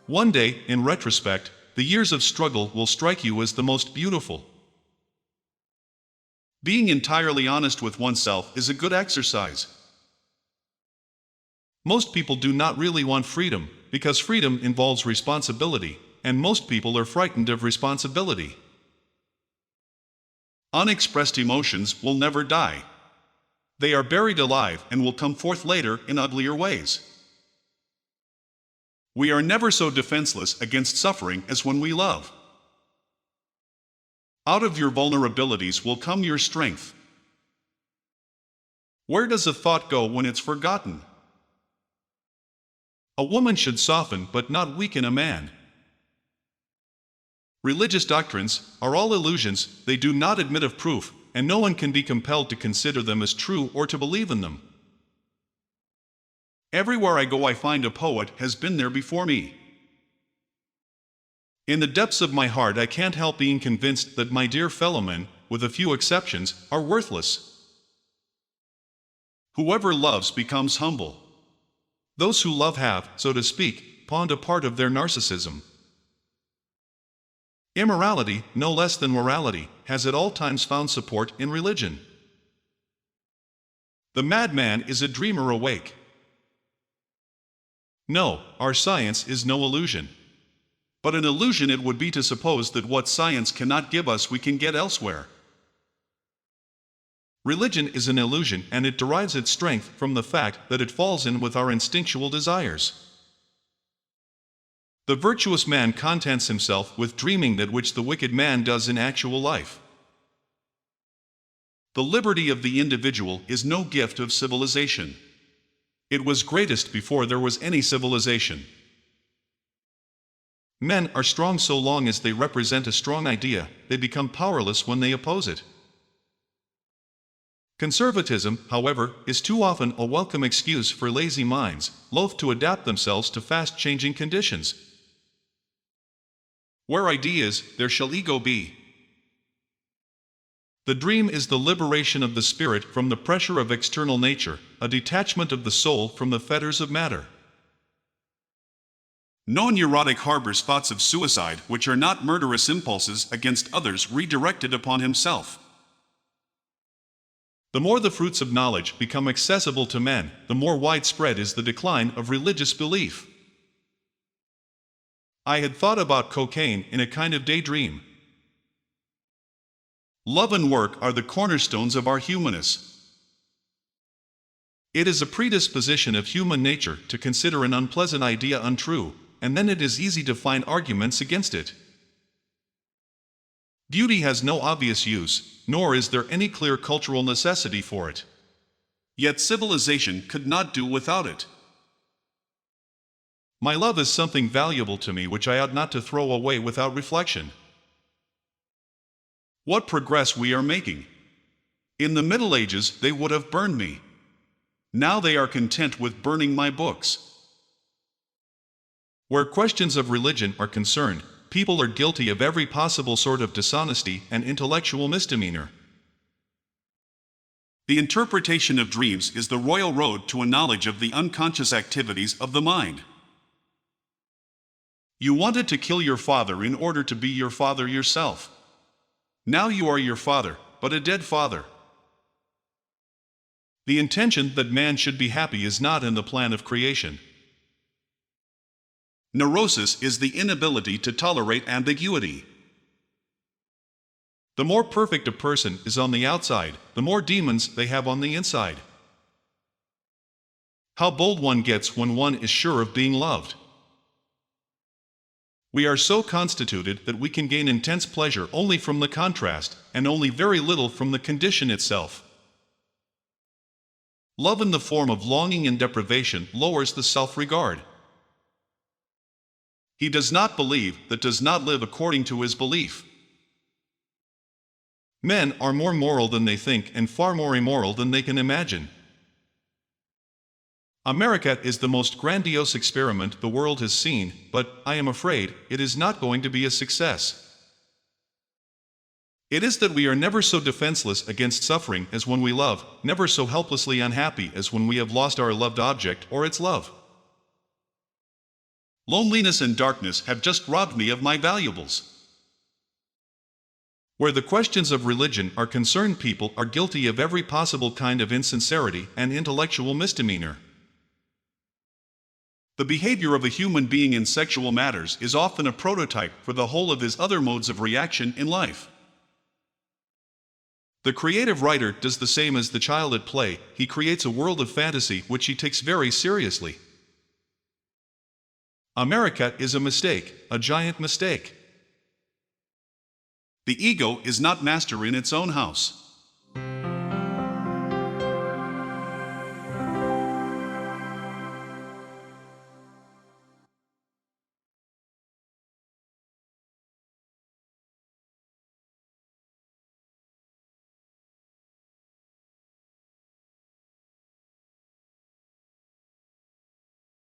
one day, in retrospect, the years of struggle will strike you as the most beautiful. Being entirely honest with oneself is a good exercise. Most people do not really want freedom, because freedom involves responsibility, and most people are frightened of responsibility. Unexpressed emotions will never die. They are buried alive and will come forth later in uglier ways. We are never so defenseless against suffering as when we love. Out of your vulnerabilities will come your strength. Where does a thought go when it's forgotten? A woman should soften but not weaken a man. Religious doctrines are all illusions, they do not admit of proof, and no one can be compelled to consider them as true or to believe in them. Everywhere I go I find a poet has been there before me. In the depths of my heart I can't help being convinced that my dear fellowmen, with a few exceptions, are worthless. Whoever loves becomes humble. Those who love have, so to speak, pawned a part of their narcissism. Immorality, no less than morality, has at all times found support in religion. The madman is a dreamer awake. No, our science is no illusion. But an illusion it would be to suppose that what science cannot give us we can get elsewhere. Religion is an illusion, and it derives its strength from the fact that it falls in with our instinctual desires. The virtuous man contents himself with dreaming that which the wicked man does in actual life. The liberty of the individual is no gift of civilization. It was greatest before there was any civilization. Men are strong so long as they represent a strong idea, they become powerless when they oppose it. Conservatism, however, is too often a welcome excuse for lazy minds, loath to adapt themselves to fast-changing conditions. Where ideas, there shall ego be. The dream is the liberation of the spirit from the pressure of external nature, a detachment of the soul from the fetters of matter. No neurotic harbors thoughts of suicide which are not murderous impulses against others redirected upon himself. The more the fruits of knowledge become accessible to men, the more widespread is the decline of religious belief. I had thought about cocaine in a kind of daydream. Love and work are the cornerstones of our humanness. It is a predisposition of human nature to consider an unpleasant idea untrue, and then it is easy to find arguments against it. Beauty has no obvious use, nor is there any clear cultural necessity for it. Yet civilization could not do without it. My love is something valuable to me which I ought not to throw away without reflection. What progress we are making! In the Middle Ages they would have burned me. Now they are content with burning my books. Where questions of religion are concerned, people are guilty of every possible sort of dishonesty and intellectual misdemeanor. The interpretation of dreams is the royal road to a knowledge of the unconscious activities of the mind. You wanted to kill your father in order to be your father yourself. Now you are your father, but a dead father. The intention that man should be happy is not in the plan of creation. Neurosis is the inability to tolerate ambiguity. The more perfect a person is on the outside, the more demons they have on the inside. How bold one gets when one is sure of being loved. We are so constituted that we can gain intense pleasure only from the contrast, and only very little from the condition itself. Love in the form of longing and deprivation lowers the self-regard. He does not believe that does not live according to his belief. Men are more moral than they think and far more immoral than they can imagine. America is the most grandiose experiment the world has seen, but, I am afraid, it is not going to be a success. It is that we are never so defenseless against suffering as when we love, never so helplessly unhappy as when we have lost our loved object or its love. Loneliness and darkness have just robbed me of my valuables. Where the questions of religion are concerned, people are guilty of every possible kind of insincerity and intellectual misdemeanor. The behavior of a human being in sexual matters is often a prototype for the whole of his other modes of reaction in life. The creative writer does the same as the child at play. He creates a world of fantasy which he takes very seriously. America is a mistake, a giant mistake. The ego is not master in its own house.